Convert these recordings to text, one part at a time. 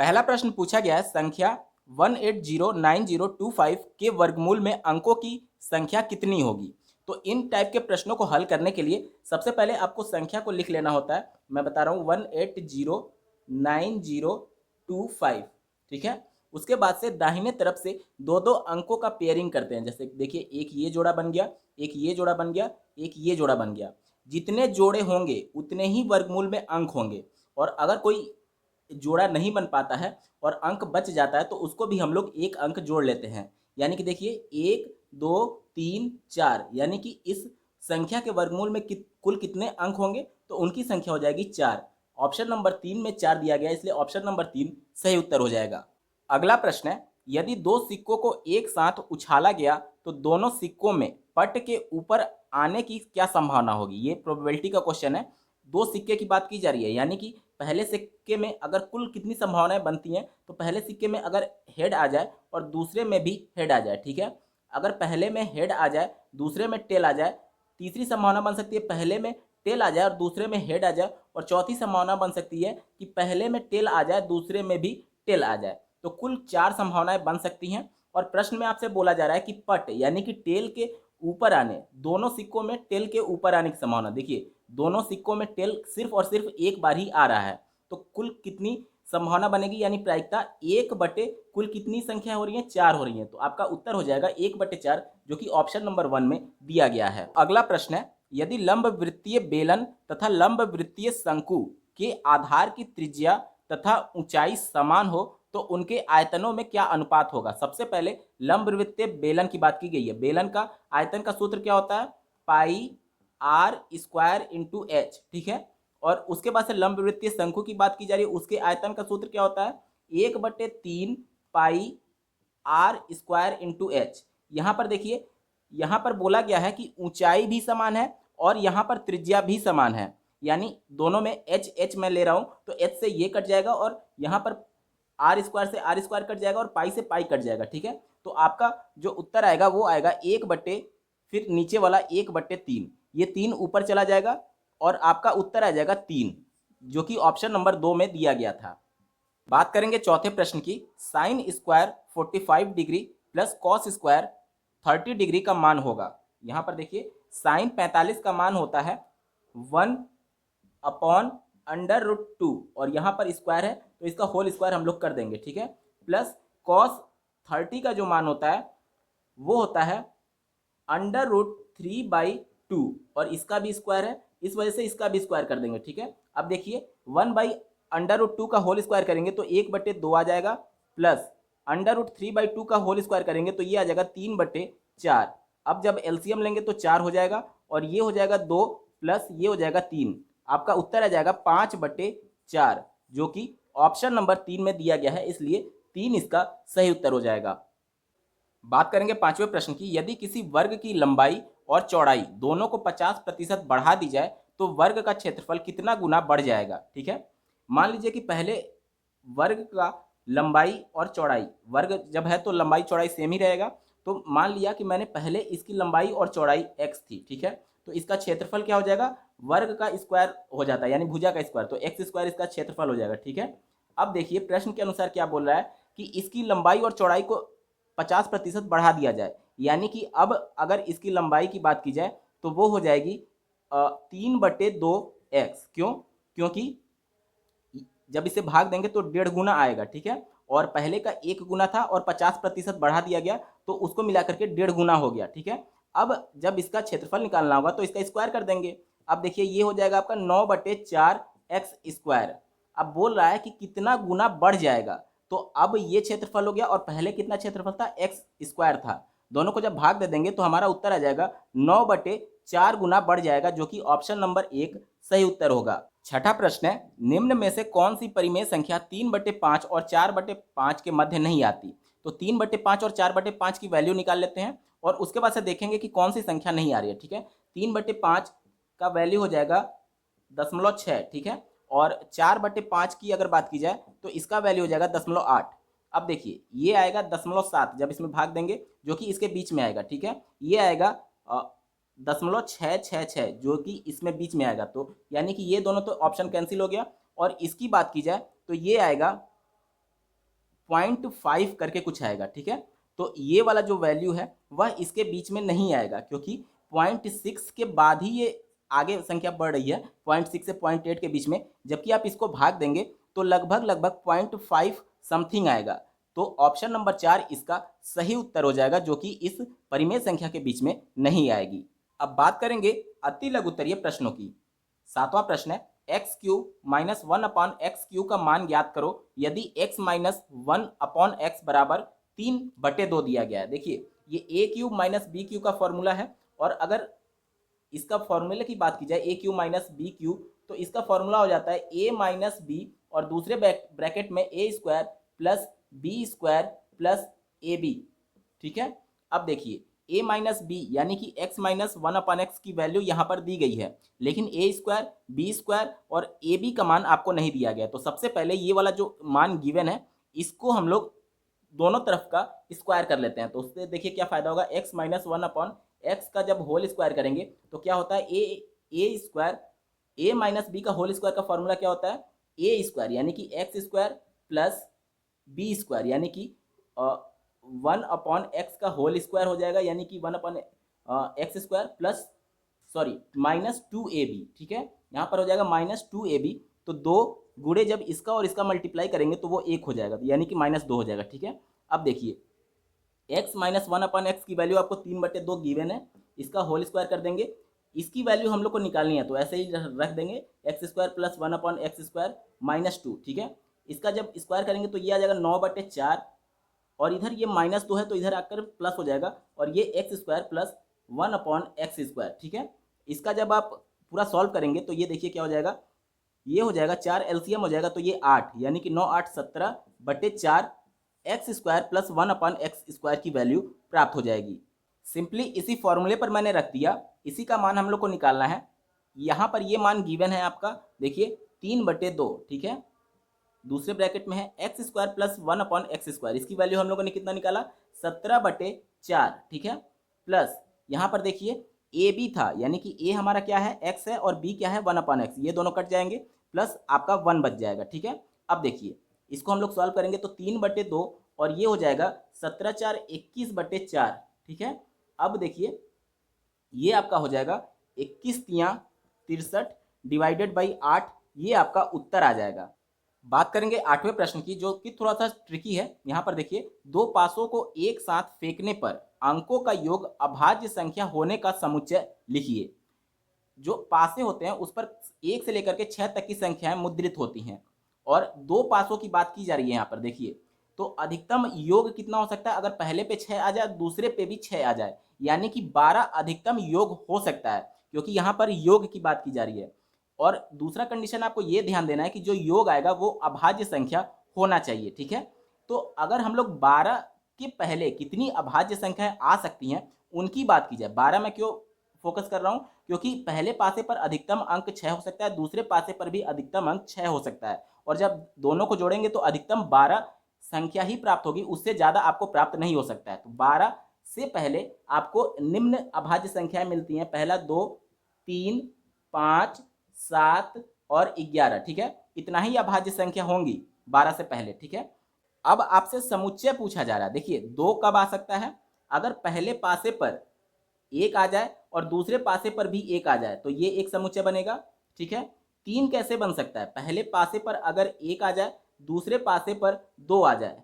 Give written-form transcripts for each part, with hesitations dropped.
पहला प्रश्न पूछा गया है, संख्या 1809025 के वर्गमूल में अंकों की संख्या कितनी होगी। तो इन टाइप के प्रश्नों को हल करने के लिए सबसे पहले आपको संख्या को लिख लेना होता है। मैं बता रहा हूँ 1809025, ठीक है। उसके बाद से दाहिने तरफ से दो दो अंकों का पेयरिंग करते हैं। जैसे देखिए, एक ये जोड़ा बन गया, एक ये जोड़ा बन गया, एक ये जोड़ा बन गया। जितने जोड़े होंगे उतने ही वर्गमूल में अंक होंगे। और अगर कोई जोड़ा नहीं बन पाता है और अंक बच जाता है तो उसको भी हम लोग एक अंक जोड़ लेते हैं। यानी कि देखिए, 1 2 3 4, यानी कि इस संख्या के वर्गमूल में कुल कितने अंक होंगे, तो उनकी संख्या हो जाएगी 4। ऑप्शन नंबर 3 में 4 दिया गया, इसलिए ऑप्शन नंबर 3 सही उत्तर हो जाएगा। अगला प्रश्न है, यदि दो सिक्कों को एक साथ उछाला गया तो दोनों सिक्कों में पट के ऊपर आने की क्या संभावना होगी। ये प्रोबेबिलिटी का क्वेश्चन है। दो सिक्के की बात की जा रही है, यानी कि पहले सिक्के में अगर कुल कितनी संभावनाएं बनती हैं, तो पहले सिक्के में अगर हेड आ जाए और दूसरे में भी हेड आ जाए, ठीक है। अगर पहले में हेड आ जाए, दूसरे में टेल आ जाए, तीसरी संभावना बन सकती है पहले में टेल आ जाए और दूसरे में हेड आ जाए, और चौथी संभावना बन सकती है कि पहले में टेल आ जाए, दूसरे में भी टेल आ जाए। तो कुल 4 संभावनाएं बन सकती हैं। और प्रश्न में आपसे बोला जा रहा है कि पट यानी कि टेल के ऊपर आने, दोनों सिक्कों में टेल के ऊपर आने की संभावना। देखिए, दोनों सिक्कों में टेल सिर्फ और सिर्फ एक बार ही आ रहा है, तो कुल कितनी संभावना बनेगी, यानी प्रायिकता 1 बटे कुल कितनी संख्या हो रही है, 4 हो रही है। तो आपका उत्तर हो जाएगा 1/4, जो कि ऑप्शन नंबर 1 में दिया गया है। अगला प्रश्न है, यदि लंब वृत्तीय बेलन तथा लंब वृत्तीय शंकु के आधार की त्रिज्या तथा ऊंचाई समान हो तो उनके आयतनों में क्या अनुपात होगा। सबसे पहले लंब वृत्तीय बेलन की बात की गई है। बेलन का आयतन का सूत्र क्या होता है, पाई आर स्क्वायर इंटू एच, ठीक है। और उसके बाद से लंब वृत्तीय शंकु की बात की जा रही है, उसके आयतन का सूत्र क्या होता है, 1/3 पाई आर स्क्वायर इंटू एच। यहाँ पर देखिए, यहाँ पर बोला गया है कि ऊंचाई भी समान है और यहाँ पर त्रिज्या भी समान है, यानी दोनों में एच एच मैं ले रहा हूँ, तो एच से ये कट जाएगा और यहाँ पर आर स्क्वायर से आर स्क्वायर कट जाएगा और पाई से पाई कट जाएगा, ठीक है। तो आपका जो उत्तर आएगा वो आएगा 1 फिर नीचे वाला 1/3, ये 3 ऊपर चला जाएगा और आपका उत्तर आ जाएगा 3, जो कि ऑप्शन नंबर 2 में दिया गया था। बात करेंगे चौथे प्रश्न की, sine square 45 degree plus cos square 30 degree का मान होगा। यहाँ पर देखिए, साइन 45 का मान होता है 1/√2 और यहाँ पर स्क्वायर है तो इसका होल स्क्वायर हम लोग कर देंगे, ठीक है। प्लस कॉस 30 का जो मान होता है वो होता है √3/2 और इसका भी स्क्वायर है, इस वजह से इसका भी स्क्वायर कर देंगे, ठीक है। अब देखिए, 1/√2 का होल स्क्वायर करेंगे तो 1/2 आ जाएगा, प्लस √3/2 का होल स्क्वायर करेंगे तो ये आ जाएगा 3/4। अब जब एलसीएम लेंगे तो 4 हो जाएगा और ये हो जाएगा 2 प्लस ये हो जाएगा 3। आपका उत्तर आ जाएगा 5/4, जो कि ऑप्शन नंबर 3 में दिया गया है, इसलिए 3 इसका सही उत्तर हो जाएगा। बात करेंगे पांचवें प्रश्न की, यदि किसी वर्ग की लंबाई और चौड़ाई दोनों को 50% बढ़ा दी जाए तो वर्ग का क्षेत्रफल कितना गुना बढ़ जाएगा, ठीक है। मान लीजिए कि पहले वर्ग का लंबाई और चौड़ाई, वर्ग जब है तो लंबाई चौड़ाई सेम ही रहेगा। तो मान लिया कि मैंने पहले इसकी लंबाई और चौड़ाई x थी, ठीक है। तो इसका क्षेत्रफल क्या हो जाएगा, वर्ग का स्क्वायर हो जाता है, यानी भुजा का स्क्वायर, तो एक्स स्क्वायर इसका क्षेत्रफल हो जाएगा, ठीक है। अब देखिए, प्रश्न के अनुसार क्या बोल रहा है कि इसकी लंबाई और चौड़ाई को 50% बढ़ा दिया जाए, यानी कि अब अगर इसकी लंबाई की बात की जाए तो वो हो जाएगी 3/2x। क्यों, क्योंकि जब इसे भाग देंगे तो 1.5 गुना आएगा, ठीक है। और पहले का 1 गुना था और 50% बढ़ा दिया गया तो उसको मिला करके 1.5 गुना हो गया, ठीक है। अब जब इसका क्षेत्रफल निकालना होगा तो इसका स्क्वायर कर देंगे। अब देखिए, ये हो जाएगा आपका 9/4x²। अब बोल रहा है कि कितना गुना बढ़ जाएगा, तो अब ये क्षेत्रफल हो गया और पहले कितना क्षेत्रफल था, x² था। दोनों को जब भाग दे देंगे तो हमारा उत्तर आ जाएगा 9/4 गुना बढ़ जाएगा, जो कि ऑप्शन नंबर 1 सही उत्तर होगा। छठा प्रश्न है, निम्न में से कौन सी परिमेय संख्या 3/5 और 4/5 के मध्य नहीं आती। तो 3/5 और 4/5 की वैल्यू निकाल लेते हैं और उसके बाद से देखेंगे कि कौन सी संख्या नहीं आ रही है, ठीक है। 3/5 का वैल्यू हो जाएगा 0.6, ठीक है। और 4/5 की अगर बात की जाए तो इसका वैल्यू हो जाएगा 0.8। अब देखिए, ये आएगा 0.7 जब इसमें भाग देंगे, जो कि इसके बीच में आएगा, ठीक है। ये आएगा 0.666 जो कि इसमें बीच में आएगा, तो यानी कि ये दोनों तो ऑप्शन कैंसिल हो गया। और इसकी बात की जाए तो ये आएगा 0.5 करके कुछ आएगा, ठीक है। तो ये वाला जो वैल्यू है वह इसके बीच में नहीं आएगा, क्योंकि 0.6 के बाद ही ये आगे संख्या बढ़ रही है 0.6 से 0.8 के बीच में, जबकि आप इसको भाग देंगे तो लगभग लगभग 0.5 समथिंग आएगा। तो ऑप्शन नंबर 4 इसका सही उत्तर हो जाएगा, जो कि इस परिमेय संख्या के बीच में नहीं आएगी। अब बात करेंगे अति लघुत्तरीय प्रश्नों की। 7वां प्रश्न है, एक्स क्यूब माइनस 1/x³ का मान ज्ञात करो यदि x माइनस 1/x बराबर 3/2 दिया गया है। देखिए ये ए क्यूब माइनस बी क्यूब का फॉर्मूला है, और अगर इसका फॉर्मूले की बात की जाए ए क्यूब माइनस बी क्यूब, तो इसका फॉर्मूला हो जाता है ए माइनस बी और दूसरे ब्रैकेट में a square plus b square plus a b, ठीक है। अब देखिए a माइनस बी यानी कि x माइनस 1/x की वैल्यू यहाँ पर दी गई है, लेकिन a स्क्वायर बी स्क्वायर और ए बी का मान आपको नहीं दिया गया। तो सबसे पहले ये वाला जो मान गिवन है इसको हम लोग दोनों तरफ का स्क्वायर कर लेते हैं। तो उससे देखिए क्या फ़ायदा होगा, x माइनस 1/x का जब होल स्क्वायर करेंगे तो क्या होता है, a square a minus b का होल स्क्वायर का फॉर्मूला क्या होता है, ए स्क्वायर यानी कि x square plus b square यानी कि 1/x का होल स्क्वायर हो जाएगा, यानी कि 1/x स्क्वायर प्लस -2ab, ठीक है। यहाँ पर हो जाएगा -2ab, तो 2 गुणे जब इसका और इसका मल्टीप्लाई करेंगे तो वो 1 हो जाएगा, यानी कि -2 हो जाएगा, ठीक है। अब देखिए x माइनस 1/x की वैल्यू आपको 3/2 गिवन है, इसका होल स्क्वायर कर देंगे, इसकी वैल्यू हम लोग को निकालनी है तो ऐसे ही रख देंगे x square plus 1/x square -2, ठीक है। इसका जब स्क्वायर करेंगे तो ये आ जाएगा 9/4, और इधर ये -2 है तो इधर आकर प्लस हो जाएगा, और ये x square plus 1/x square, ठीक है। इसका जब आप पूरा सॉल्व करेंगे तो ये देखिए क्या हो जाएगा, ये हो जाएगा 4 एलसीएम हो जाएगा तो ये 8, यानी कि 9 8 17/4 x square plus 1/x square की वैल्यू प्राप्त हो जाएगी। सिंपली इसी फॉर्मूले पर मैंने रख दिया, इसी का मान हम लोग को निकालना है। यहाँ पर ये मान गिवन है आपका, देखिए 3/2, ठीक है। दूसरे ब्रैकेट में है x square plus 1/x square, इसकी वैल्यू हम लोगों ने कितना निकाला 17/4, ठीक है। प्लस यहाँ पर देखिए ए बी था, यानी कि ए हमारा क्या है x है और b क्या है 1/x, ये दोनों कट जाएंगे, प्लस आपका 1 बच जाएगा, ठीक है। अब देखिए इसको हम लोग सॉल्व करेंगे तो 3/2 और ये हो जाएगा 17×4 21/4, ठीक है। अब देखिए ये आपका हो जाएगा 21×3 डिवाइडेड बाई 8, ये आपका उत्तर आ जाएगा। बात करेंगे 8वें प्रश्न की, जो कि थोड़ा सा ट्रिकी है। यहाँ पर देखिए दो पासों को एक साथ फेंकने पर अंकों का योग अभाज्य संख्या होने का समुच्चय लिखिए। जो पासे होते हैं उस पर 1 से लेकर के 6 तक की संख्याएं मुद्रित होती हैं, और दो पासों की बात की जा रही है यहाँ पर देखिए। तो अधिकतम योग कितना हो सकता है, अगर पहले पे 6 आ जाए दूसरे पे भी 6 आ जाए, यानी कि 12 अधिकतम योग हो सकता है, क्योंकि यहाँ पर योग की बात की जा रही है। और दूसरा कंडीशन आपको ये ध्यान देना है कि जो योग आएगा वो अभाज्य संख्या होना चाहिए, ठीक है। तो अगर हम लोग 12 के पहले कितनी अभाज्य संख्याएं आ सकती हैं उनकी बात की जाए, 12 में क्यों फोकस कर रहा हूं, क्योंकि पहले पासे पर अधिकतम अंक 6 हो सकता है, दूसरे पासे पर भी अधिकतम अंक 6 हो सकता है, और जब दोनों को जोड़ेंगे तो अधिकतम 12 संख्या ही प्राप्त होगी, उससे ज़्यादा आपको प्राप्त नहीं हो सकता है। तो 12 से पहले आपको निम्न अभाज्य संख्याएं मिलती हैं, पहला 2 3 5 7 और 11, ठीक है। इतना ही अभाज्य संख्या होंगी 12 से पहले, ठीक है। अब आपसे समुच्चय पूछा जा रहा है, देखिए 2 कब आ सकता है, अगर पहले पासे पर 1 आ जाए और दूसरे पासे पर भी 1 आ जाए तो ये एक समुच्चय बनेगा, ठीक है। 3 कैसे बन सकता है, पहले पासे पर अगर 1 आ जाए दूसरे पासे पर 2 आ जाए,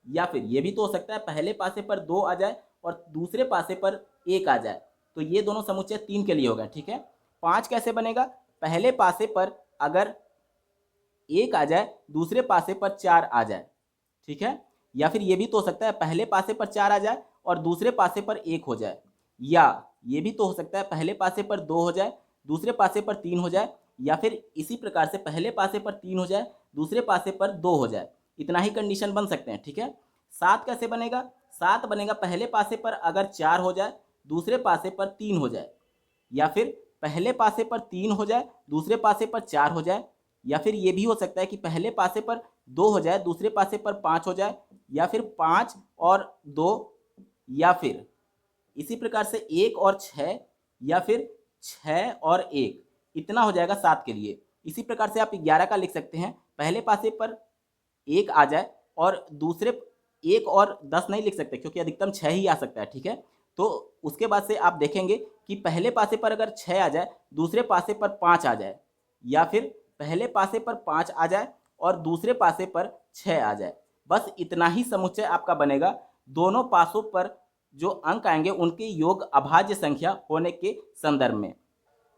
या फिर ये भी तो हो सकता है पहले पासे पर 2 आ जाए और दूसरे पासे पर 1 आ जाए, तो ये दोनों समुच्चय 3 के लिए हो गए, ठीक है। 5 कैसे बनेगा, पहले पासे पर अगर 1 आ जाए दूसरे पासे पर 4 आ जाए, ठीक है। या फिर ये भी तो हो सकता है पहले पासे पर 4 आ जाए और दूसरे पासे पर 1 हो जाए, या ये भी तो हो सकता है पहले पासे पर 2 हो जाए दूसरे पासे पर 3 हो जाए, या फिर इसी प्रकार से पहले पासे पर 3 हो जाए दूसरे पासे पर 2 हो जाए। इतना ही कंडीशन बन सकते हैं, ठीक है। 7 कैसे बनेगा, 7 बनेगा पहले पासे पर अगर 4 हो जाए दूसरे पासे पर 3 हो जाए, या फिर पहले पासे पर 3 हो जाए दूसरे पासे पर 4 हो जाए, या फिर ये भी हो सकता है कि पहले पासे पर 2 हो जाए दूसरे पासे पर 5 हो जाए, या फिर 5 और 2, या फिर इसी प्रकार से 1 और 6, या फिर 6 और 1, इतना हो जाएगा 7 के लिए। इसी प्रकार से आप 11 का लिख सकते हैं, पहले पासे पर 1 आ जाए और दूसरे एक और 10 नहीं लिख सकते क्योंकि अधिकतम 6 ही आ सकता है, ठीक है। तो उसके बाद से आप देखेंगे कि पहले पासे पर अगर 6 आ जाए, दूसरे पासे पर 5 आ जाए, या फिर पहले पासे पर 5 आ जाए और दूसरे पासे पर 6 आ जाए, बस इतना ही समुच्चय आपका बनेगा। दोनों पासों पर जो अंक आएंगे उनके योग अभाज्य संख्या होने के संदर्भ में।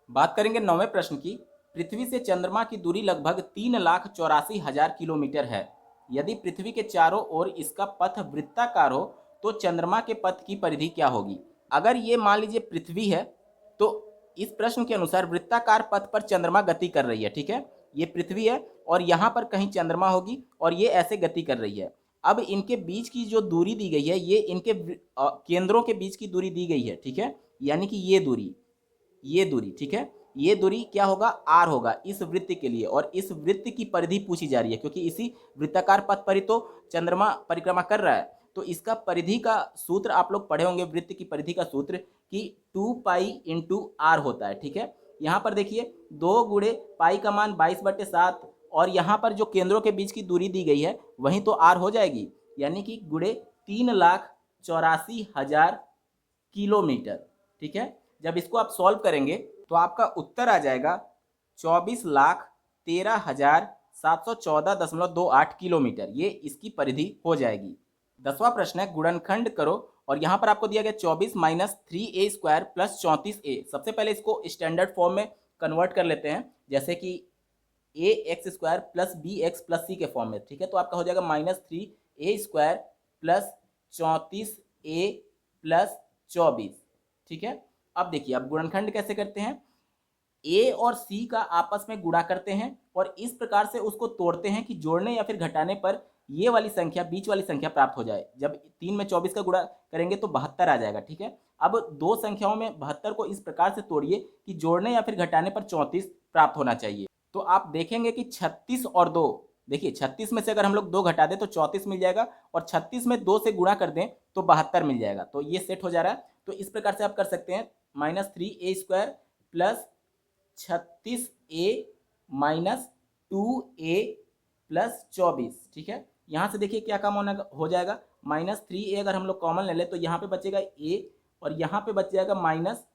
बात करेंगे 9वें प्रश्न की। पृथ्वी से चंद्रमा की दूरी लगभग 3,84,000 किलोमीटर है। यदि पृथ्वी के चारों ओर इसका पथ वृत्ताकार हो तो चंद्रमा के पथ की परिधि क्या होगी? अगर ये मान लीजिए पृथ्वी है तो इस प्रश्न के अनुसार वृत्ताकार पथ पर चंद्रमा गति कर रही है, ठीक है। ये पृथ्वी है और यहाँ पर कहीं चंद्रमा होगी और ये ऐसे गति कर रही है। अब इनके बीच की जो दूरी दी गई है ये इनके केंद्रों के बीच की दूरी दी गई है, ठीक है। यानी कि ये दूरी, ठीक है। ये दूरी क्या होगा? आर होगा इस वृत्त के लिए, और इस वृत्त की परिधि पूछी जा रही है क्योंकि इसी वृत्ताकार पथ पर ही तो चंद्रमा परिक्रमा कर रहा है। तो इसका परिधि का सूत्र आप लोग पढ़े होंगे, वृत्त की परिधि का सूत्र कि 2 पाई इंटू आर होता है, ठीक है। यहाँ पर देखिए 2 गुणे पाई का मान 22/7 और यहाँ पर जो केंद्रों के बीच की दूरी दी गई है वहीं तो आर हो जाएगी, यानी कि गुणे 3,84,000 किलोमीटर, ठीक है। जब इसको आप सॉल्व करेंगे तो आपका उत्तर आ जाएगा 24,13,714.28 किलोमीटर। ये इसकी परिधि हो जाएगी। 10वां प्रश्न है, गुणनखंड करो और यहाँ पर आपको दिया गया 24 minus 3a square plus 34a। सबसे पहले इसको स्टैंडर्ड फॉर्म में कन्वर्ट कर लेते हैं, जैसे कि a x square plus b x plus c के फॉर्म में, ठीक है। तो आपका हो जाएगा -3a square plus 34a plus 24, ठीक है। अब देखिए अब गुणनखंड कैसे करते हैं, ए और सी का आपस में गुणा करते हैं और इस प्रकार से उसको तोड़ते हैं कि जोड़ने या फिर घटाने पर ये वाली संख्या, बीच वाली संख्या प्राप्त हो जाए। जब 3 में 24 का गुणा करेंगे तो 72 आ जाएगा, ठीक है। अब दो संख्याओं में 72 को इस प्रकार से तोड़िए कि जोड़ने या फिर घटाने पर 34 प्राप्त होना चाहिए। तो आप देखेंगे कि 36 और 2, देखिए 36 में से अगर हम लोग 2 घटा दें तो 34 मिल जाएगा और 36 में 2 से गुणा कर दें तो 72 मिल जाएगा। तो ये सेट हो जा रहा है। तो इस प्रकार से आप कर सकते हैं -3a square plus 36a minus 2a plus 24, ठीक है। यहाँ से देखिए क्या काम होना हो जाएगा, -3a अगर हम लोग कॉमन ले लें तो यहाँ पे बचेगा a और यहाँ पे बच जाएगा माइनस,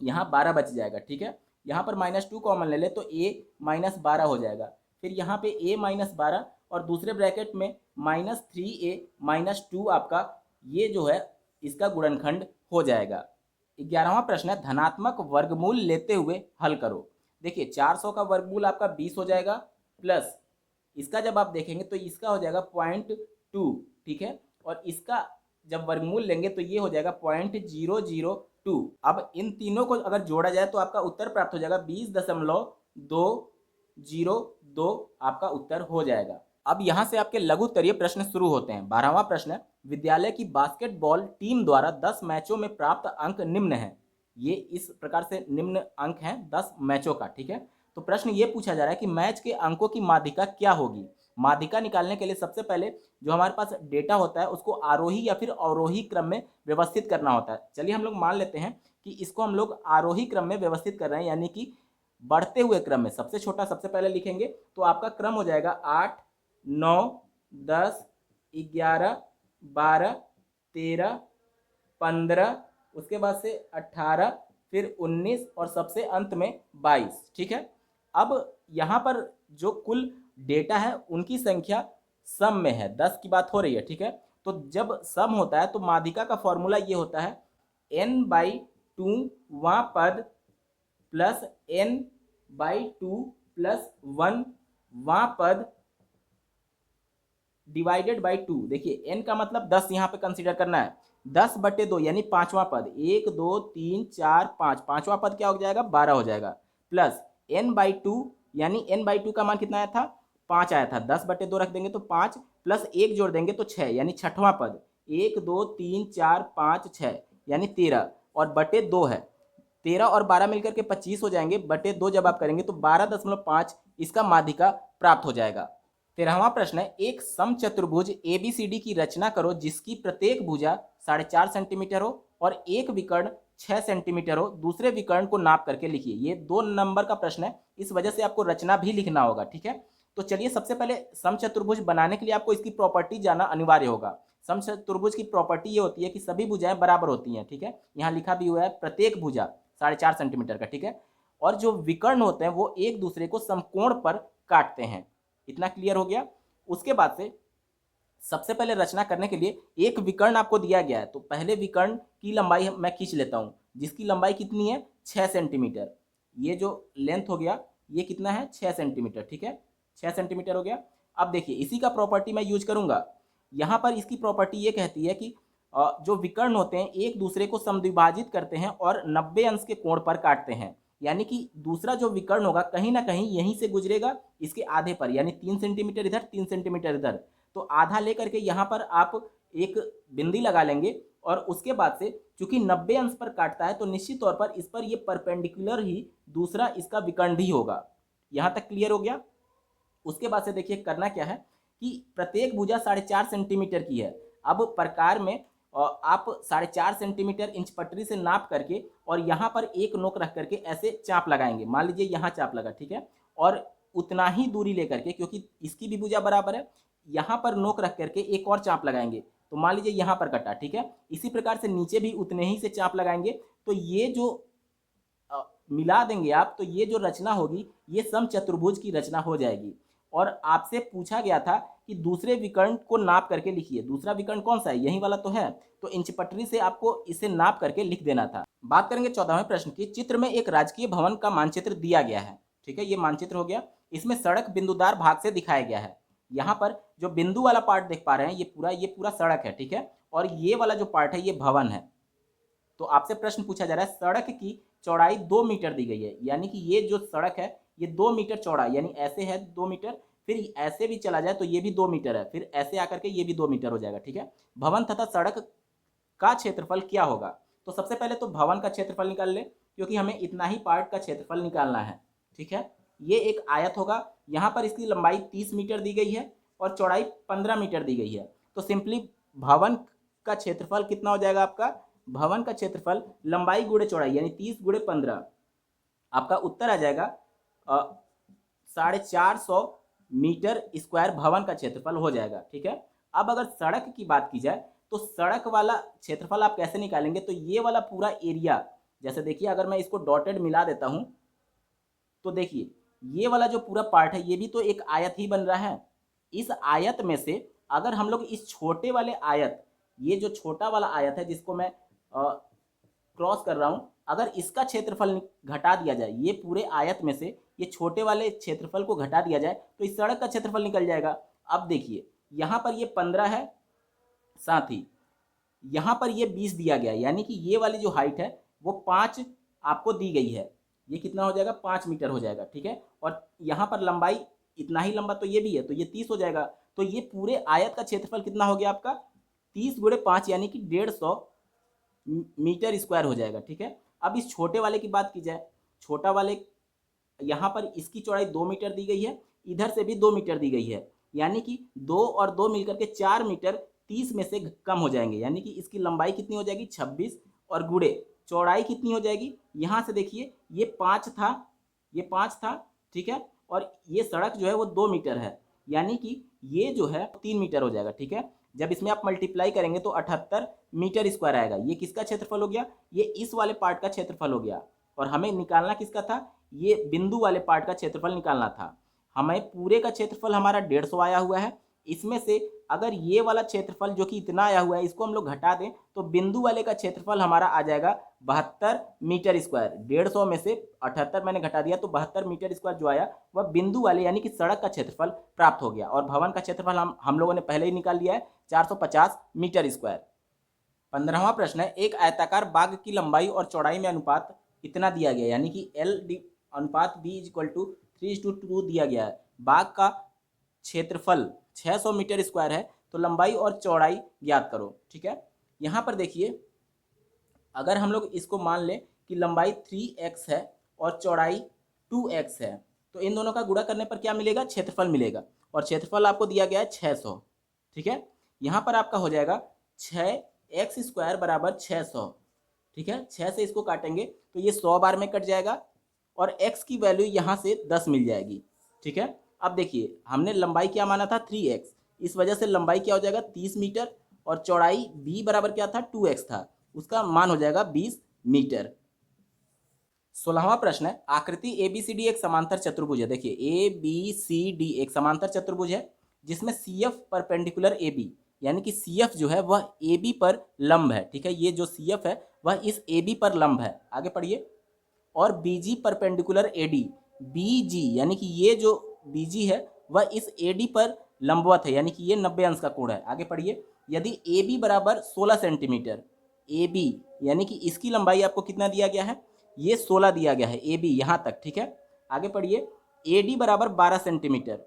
यहाँ 12 बच जाएगा, ठीक है। यहाँ पर -2 कॉमन ले ले तो a -12 हो जाएगा। फिर यहाँ पे a -12 और दूसरे ब्रैकेट में -3a -2 आपका ये जो है इसका गुणनखंड हो जाएगा। 11वां प्रश्न है, धनात्मक वर्गमूल लेते हुए हल करो। देखिए 400 का वर्गमूल आपका 20 हो जाएगा, प्लस इसका जब आप देखेंगे तो इसका हो जाएगा 0.2, ठीक है। और इसका जब वर्गमूल लेंगे तो ये हो जाएगा 0.002। अब इन तीनों को अगर जोड़ा जाए तो आपका उत्तर प्राप्त हो जाएगा 20.202 आपका उत्तर हो जाएगा। अब यहाँ से आपके लघु उत्तरीय प्रश्न शुरू होते हैं। 12वां प्रश्न है, विद्यालय की बास्केटबॉल टीम द्वारा 10 मैचों में प्राप्त अंक निम्न है। ये इस प्रकार से निम्न अंक हैं 10 मैचों का, ठीक है। तो प्रश्न ये पूछा जा रहा है कि मैच के अंकों की माध्यिका क्या होगी। माध्यिका निकालने के लिए सबसे पहले जो हमारे पास डेटा होता है उसको आरोही या फिर अवरोही क्रम में व्यवस्थित करना होता है। चलिए हम लोग मान लेते हैं कि इसको हम लोग आरोही क्रम में व्यवस्थित कर रहे हैं, यानी कि बढ़ते हुए क्रम में सबसे छोटा सबसे पहले लिखेंगे तो आपका क्रम हो जाएगा 8, 9, 10, 11, 12, 13, 15, उसके बाद से 18, फिर 19 और सबसे अंत में 22, ठीक है। अब यहाँ पर जो कुल डेटा है उनकी संख्या सम में है, 10 की बात हो रही है, ठीक है। तो जब सम होता है तो माध्यिका का फॉर्मूला ये होता है n/2 वां पद प्लस n/2 प्लस 1 वां पद डिवाइडेड बाई 2। देखिए n का मतलब 10 यहाँ पे कंसीडर करना है, 10/2 यानी 5वां पद, 1 2 3 4 5, 5वां पद क्या हो जाएगा 12 हो जाएगा, प्लस n/2 यानी n/2 का मान कितना आया था 5 आया था, 10/2 रख देंगे तो 5 प्लस 1 जोड़ देंगे तो 6 यानी 6वां पद, 1 2 3 4 5 6 यानी 13 और बटे 2 है, 13 और 12 मिलकर के 25 हो जाएंगे, बटे 2 जब आप करेंगे तो 12.5 इसका माध्यिका प्राप्त हो जाएगा। 13वां प्रश्न है, एक समचतुर्भुज ABCD की रचना करो जिसकी प्रत्येक भुजा 4.5 सेंटीमीटर हो और एक विकर्ण 6 सेंटीमीटर हो, दूसरे विकर्ण को नाप करके लिखिए। ये 2 नंबर का प्रश्न है, इस वजह से आपको रचना भी लिखना होगा, ठीक है। तो चलिए सबसे पहले समचतुर्भुज बनाने के लिए आपको इसकी प्रॉपर्टी जानना अनिवार्य होगा। समचतुर्भुज की प्रॉपर्टी ये होती है कि सभी भुजाएं बराबर होती हैं, ठीक है। यहाँ लिखा भी हुआ है प्रत्येक भुजा 4.5 सेंटीमीटर का, ठीक है। और जो विकर्ण होते हैं वो एक दूसरे को समकोण पर काटते हैं। इतना क्लियर हो गया। उसके बाद से सबसे पहले रचना करने के लिए एक विकर्ण आपको दिया गया है, तो पहले विकर्ण की लंबाई मैं खींच लेता हूँ, जिसकी लंबाई कितनी है 6 सेंटीमीटर। ये जो लेंथ हो गया ये कितना है 6 सेंटीमीटर, ठीक है, 6 सेंटीमीटर हो गया। अब देखिए इसी का प्रॉपर्टी मैं यूज करूंगा। यहाँ पर इसकी प्रॉपर्टी ये कहती है कि जो विकर्ण होते हैं एक दूसरे को समद्विभाजित करते हैं और 90 अंश के कोण पर काटते हैं। यानी कि दूसरा जो विकर्ण होगा कहीं ना कहीं यहीं से गुजरेगा इसके आधे पर, यानी 3 सेंटीमीटर इधर 3 सेंटीमीटर इधर। तो आधा लेकर के यहाँ पर आप एक बिंदी लगा लेंगे और उसके बाद से चूंकि 90 अंश पर काटता है तो निश्चित तौर पर इस पर ये परपेंडिकुलर ही दूसरा इसका विकर्ण भी होगा। यहाँ तक क्लियर हो गया। उसके बाद से देखिए करना क्या है कि प्रत्येक भुजा 4.5 सेंटीमीटर की है। अब प्रकार में आप 4.5 सेंटीमीटर इंच पटरी से नाप करके और यहाँ पर एक नोक रख करके ऐसे चाप लगाएंगे। मान लीजिए यहाँ चाप लगा, ठीक है, और उतना ही दूरी लेकर के, क्योंकि इसकी भी भुजा बराबर है, यहाँ पर नोक रख करके एक और चाप लगाएंगे। तो मान लीजिए यहाँ पर कटा, ठीक है। इसी प्रकार से नीचे भी उतने ही से चाप लगाएंगे। तो ये जो मिला देंगे आप, तो ये जो रचना होगी ये समचतुर्भुज की रचना हो जाएगी। और आपसे पूछा गया था कि दूसरे विकर्ण को नाप करके लिखिए। दूसरा विकर्ण कौन सा है, यही वाला तो है। तो इंच पटरी से आपको इसे नाप करके लिख देना था। बात करेंगे 14वें प्रश्न की। चित्र में एक राजकीय भवन का मानचित्र दिया गया है, ठीक है, ये मानचित्र हो गया। इसमें सड़क बिंदुदार भाग से दिखाया गया है। यहाँ पर जो बिंदु वाला पार्ट देख पा रहे हैं ये पूरा सड़क है, ठीक है, और ये वाला जो पार्ट है ये भवन है। तो आपसे प्रश्न पूछा जा रहा है सड़क की चौड़ाई 2 मीटर दी गई है, यानी कि ये जो सड़क है ये 2 मीटर चौड़ा, यानी ऐसे है 2 मीटर, फिर ऐसे भी चला जाए तो ये भी 2 मीटर है, फिर ऐसे आकर के ये भी 2 मीटर हो जाएगा, ठीक है। भवन तथा सड़क का क्षेत्रफल क्या होगा? तो सबसे पहले तो भवन का क्षेत्रफल निकाल ले, क्योंकि हमें इतना ही पार्ट का क्षेत्रफल निकालना है, ठीक है। ये एक आयत होगा, यहाँ पर इसकी लंबाई 30 मीटर दी गई है और चौड़ाई 15 मीटर दी गई है। तो सिंपली भवन का क्षेत्रफल कितना हो जाएगा आपका? भवन का क्षेत्रफल लंबाई गुणे चौड़ाई यानी 30 गुणे 15, आपका उत्तर आ जाएगा 450 मीटर स्क्वायर भवन का क्षेत्रफल हो जाएगा, ठीक है। अब अगर सड़क की बात की जाए तो सड़क वाला क्षेत्रफल आप कैसे निकालेंगे? तो ये वाला पूरा एरिया, जैसे देखिए अगर मैं इसको डॉटेड मिला देता हूं तो देखिए ये वाला जो पूरा पार्ट है ये भी तो एक आयत ही बन रहा है। इस आयत में से अगर हम लोग इस छोटे वाले आयत, ये जो छोटा वाला आयत है जिसको मैं क्रॉस कर रहा हूं, अगर इसका क्षेत्रफल घटा दिया जाए, ये पूरे आयत में से ये छोटे वाले क्षेत्रफल को घटा दिया जाए तो इस सड़क का क्षेत्रफल निकल जाएगा। अब देखिए यहाँ पर ये 15 है, साथ ही यहाँ पर ये 20 दिया गया, यानी कि ये वाली जो हाइट है वो 5 आपको दी गई है। ये कितना हो जाएगा? 5 मीटर हो जाएगा, ठीक है। और यहाँ पर लंबाई इतना ही लंबा तो ये भी है, तो ये 30 हो जाएगा। तो ये पूरे आयत का क्षेत्रफल कितना हो गया आपका? 30 गुणे 5 यानी कि 150 मीटर स्क्वायर हो जाएगा, ठीक है। अब इस छोटे वाले की बात की जाए, छोटा वाले यहाँ पर इसकी चौड़ाई 2 मीटर दी गई है, इधर से भी 2 मीटर दी गई है, यानी कि 2 और 2 मिलकर के 4 मीटर 30 में से कम हो जाएंगे, यानी कि इसकी लंबाई कितनी हो जाएगी? 26 और गुणे चौड़ाई कितनी हो जाएगी? यहाँ से देखिए ये 5 था, ये 5 था, ठीक है, और ये सड़क जो है वो 2 मीटर है, यानी कि ये जो है 3 मीटर हो जाएगा, ठीक है। जब इसमें आप मल्टीप्लाई करेंगे तो 78 मीटर स्क्वायर आएगा। ये किसका क्षेत्रफल हो गया? ये इस वाले पार्ट का क्षेत्रफल हो गया। और हमें निकालना किसका था? ये बिंदु वाले पार्ट का क्षेत्रफल निकालना था। हमें पूरे का क्षेत्रफल हमारा 150 आया हुआ है, इसमें से अगर ये वाला क्षेत्रफल जो कि इतना आया हुआ है इसको हम लोग घटा दें तो बिंदु वाले का क्षेत्रफल हमारा आ जाएगा 72 मीटर स्क्वायर। 150 में से 78 मैंने घटा दिया तो 72 मीटर स्क्वायर जो आया वह बिंदु वाले यानी कि सड़क का क्षेत्रफल प्राप्त हो गया। और भवन का क्षेत्रफल हम लोगों ने पहले ही निकाल लिया है 450 मीटर स्क्वायर। 15वां प्रश्न है, एक आयताकार बाग की लंबाई और चौड़ाई में अनुपात इतना दिया गया, यानी कि L अनुपात B इक्वल टू 3:2 दिया गया है। बाग का क्षेत्रफल 600 मीटर स्क्वायर है, तो लंबाई और चौड़ाई ज्ञात करो, ठीक है। यहाँ पर देखिए अगर हम लोग इसको मान लें कि लंबाई 3x है और चौड़ाई 2x है, तो इन दोनों का गुणा करने पर क्या मिलेगा? क्षेत्रफल मिलेगा। और क्षेत्रफल आपको दिया गया है 600, ठीक है। यहाँ पर आपका हो जाएगा 6x स्क्वायर बराबर 600, ठीक है। 6 से इसको काटेंगे तो ये 100 बार में कट जाएगा और x की वैल्यू यहाँ से 10 मिल जाएगी, ठीक है। अब देखिए हमने लंबाई क्या माना था 3x, इस वजह से लंबाई क्या हो जाएगा 30 मीटर और चौड़ाई b बराबर क्या था 2x था, उसका मान हो जाएगा 20 मीटर। 16वां प्रश्न है आकृति ABCD एक समांतर चतुर्भुज है। देखिए ABCD एक समांतर चतुर्भुज है जिसमें CF परपेंडिकुलर AB, यानी कि CF जो है वह AB पर लंब है। ठीक है, ये जो CF है वह इस AB पर लंब है। आगे पढ़िए। और BG परपेंडिकुलर AD, BG यानी कि ये जो BG है वह इस AD पर लंबवत है, यानी कि ये 90 अंश का कोण है। आगे पढ़िए। यदि AB बराबर 16 सेंटीमीटर, AB यानी कि इसकी लंबाई आपको कितना दिया गया है, ये 16 दिया गया है AB यहाँ तक। ठीक है, आगे पढ़िए। AD बराबर 12 सेंटीमीटर,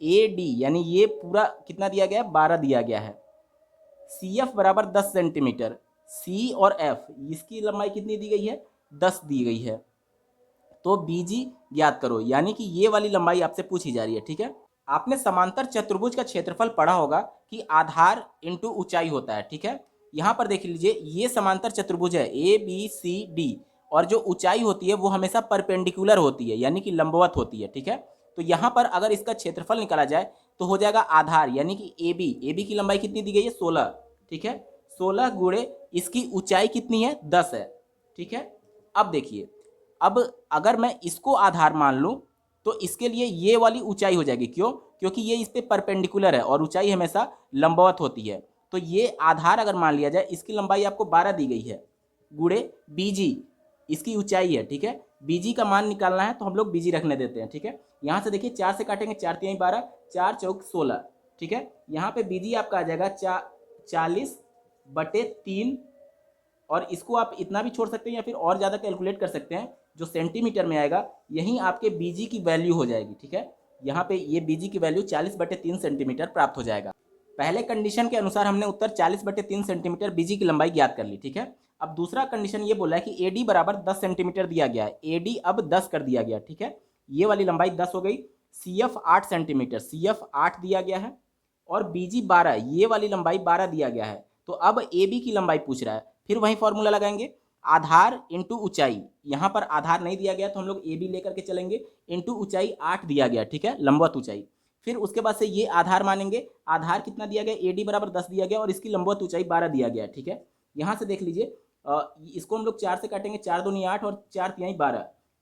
AD यानी ये पूरा कितना दिया गया है 12 दिया गया है। CF बराबर 10 सेंटीमीटर, C और F इसकी लंबाई कितनी दी गई है 10 दी गई है। तो BG ज्ञात करो, यानी कि ये वाली लंबाई आपसे पूछी जा रही है। ठीक है, आपने समांतर चतुर्भुज का क्षेत्रफल पढ़ा होगा कि आधार इंटू ऊंचाई होता है। ठीक है, यहाँ पर देख लीजिए ये समांतर चतुर्भुज है ABCD और जो ऊंचाई होती है वो हमेशा परपेंडिकुलर होती है, यानी कि लंबवत होती है। ठीक है, तो यहाँ पर अगर इसका क्षेत्रफल निकाला जाए तो हो जाएगा आधार, यानी कि AB की लंबाई कितनी दी गई है 16। ठीक है, 16 गुणे इसकी ऊंचाई कितनी है 10 है। ठीक है, अब देखिए, अब अगर मैं इसको आधार मान लूं तो इसके लिए ये वाली ऊंचाई हो जाएगी। क्यों? क्योंकि ये इस पे परपेंडिकुलर है और ऊंचाई हमेशा लंबवत होती है। तो ये आधार अगर मान लिया जाए, इसकी लंबाई आपको 12 दी गई है, गुणे BG इसकी ऊंचाई है। ठीक है, BG का मान निकालना है तो हम लोग BG रखने देते हैं। ठीक है, यहाँ से देखिए 4 से काटेंगे, 4 तिहाई 12, 4 चौक 16। ठीक है, यहाँ पे BG आपका आ जाएगा 40/3 और इसको आप इतना भी छोड़ सकते हैं या फिर और ज़्यादा कैलकुलेट कर सकते हैं, जो सेंटीमीटर में आएगा यहीं आपके BG की वैल्यू हो जाएगी। ठीक है, यहाँ पे ये BG की वैल्यू 40/3 सेंटीमीटर प्राप्त हो जाएगा। पहले कंडीशन के अनुसार हमने उत्तर 40/3 सेंटीमीटर BG की लंबाई ज्ञात कर ली। ठीक है, अब दूसरा कंडीशन ये बोला है कि AD बराबर 10 सेंटीमीटर दिया गया है, AD अब 10 कर दिया गया। ठीक है, ये वाली लंबाई 10 हो गई। CF 8 सेंटीमीटर, CF 8 दिया गया है और BG 12, ये वाली लंबाई 12 दिया गया है। तो अब AB की लंबाई पूछ रहा है, फिर वही फॉर्मूला लगाएंगे, आधार इंटू ऊंचाई। यहाँ पर आधार नहीं दिया गया तो हम लोग AB लेकर के चलेंगे, इंटू ऊंचाई 8 दिया गया। ठीक है, लंबवत ऊंचाई। फिर उसके बाद से ये आधार मानेंगे, आधार कितना दिया गया AD बराबर 10 दिया गया और इसकी लंबवत ऊंचाई 12 दिया गया। ठीक है, यहाँ से देख लीजिए, इसको हम लोग 4 से काटेंगे, 4 दूनी 8 और 4 तिहाई 12।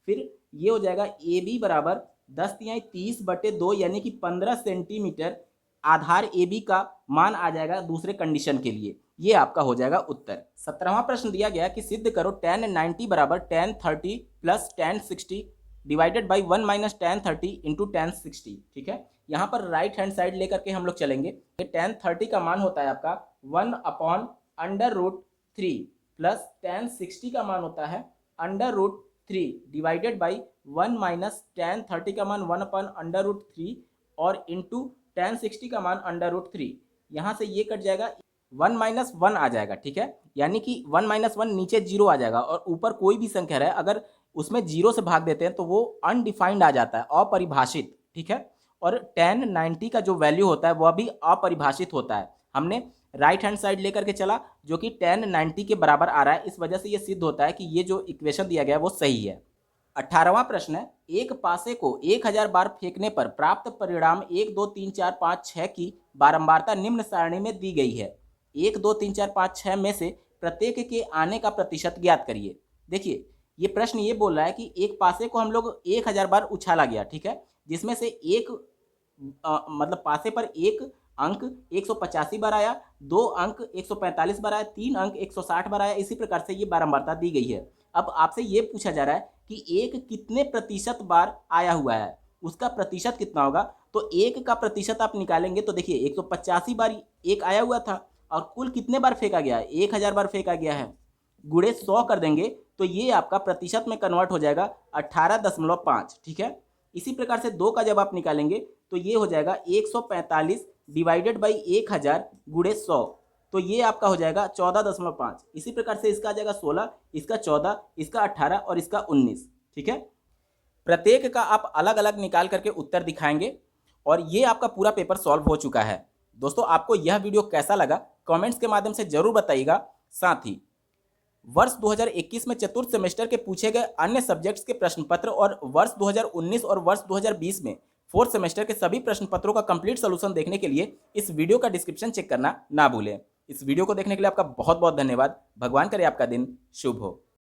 फिर ये हो जाएगा AB बराबर 10 तिहाई 30/2 यानी कि 15 सेंटीमीटर आधार AB का मान आ जाएगा दूसरे कंडीशन के लिए। ये आपका हो जाएगा उत्तर। 17वां प्रश्न दिया गया कि सिद्ध करो tan 90 बराबर tan 30 plus tan 60 divided by 1 minus tan 30 into tan 60। ठीक है, यहाँ पर राइट हैंड साइड लेकर के हम लोग चलेंगे। tan 30 का मान होता है आपका 1/√3 प्लस tan 60 का मान होता है √3 डिवाइडेड बाई 1 माइनस tan 30 का मान 1/√3 और इंटू tan 60 का मान √3। यहाँ से ये कट जाएगा, 1 माइनस 1 आ जाएगा। ठीक है, यानी कि 1 माइनस 1 नीचे 0 आ जाएगा और ऊपर कोई भी संख्या है अगर उसमें 0 से भाग देते हैं तो वो अनडिफाइंड आ जाता है, अपरिभाषित। ठीक है, और tan 90 का जो वैल्यू होता है वह भी अपरिभाषित होता है। हमने राइट हैंड साइड लेकर के चला जो कि tan 90 के बराबर आ रहा है, इस वजह से ये सिद्ध होता है कि ये जो इक्वेशन दिया गया है वो सही है। 18वां प्रश्न है एक पासे को 1000 बार फेंकने पर प्राप्त परिणाम 1 2 3 4 5 6 की बारंबारता निम्न सारणी में दी गई है। 1 2 3 4 5 6 में से प्रत्येक के आने का प्रतिशत ज्ञात करिए। देखिए ये प्रश्न ये बोल रहा है कि एक पासे को हम लोग 1000 बार उछाला गया। ठीक है, जिसमें से एक मतलब पासे पर एक अंक 185 बार आया, 2 अंक 145 बार आया, 3 अंक 160 बार आया। इसी प्रकार से ये बारंबारता दी गई है। अब आपसे ये पूछा जा रहा है कि एक कितने प्रतिशत बार आया हुआ है, उसका प्रतिशत कितना होगा। तो एक का प्रतिशत आप निकालेंगे तो देखिए 185 बार एक आया हुआ था और कुल कितने बार फेंका गया है, 1000 बार फेंका गया है, गुणे 100 कर देंगे तो ये आपका प्रतिशत में कन्वर्ट हो जाएगा 18.5। ठीक है, इसी प्रकार से 2 का जब आप निकालेंगे तो ये हो जाएगा 145 डिवाइडेड बाई 1000 गुणे 100, तो ये आपका हो जाएगा 14.5। इसी प्रकार से इसका आ जाएगा 16, इसका 14, इसका 18 और इसका 19। ठीक है, प्रत्येक का आप अलग अलग निकाल करके उत्तर दिखाएंगे और ये आपका पूरा पेपर सॉल्व हो चुका है। दोस्तों आपको यह वीडियो कैसा लगा कमेंट्स के माध्यम से जरूर बताइएगा। साथ ही वर्ष 2021 में चतुर्थ सेमेस्टर के पूछे गए अन्य सब्जेक्ट्स के प्रश्न पत्र और वर्ष 2019 और वर्ष 2020 में फोर्थ सेमेस्टर के सभी प्रश्न पत्रों का कंप्लीट सोल्यूशन देखने के लिए इस वीडियो का डिस्क्रिप्शन चेक करना ना भूलें। इस वीडियो को देखने के लिए आपका बहुत बहुत धन्यवाद। भगवान करे आपका दिन शुभ हो।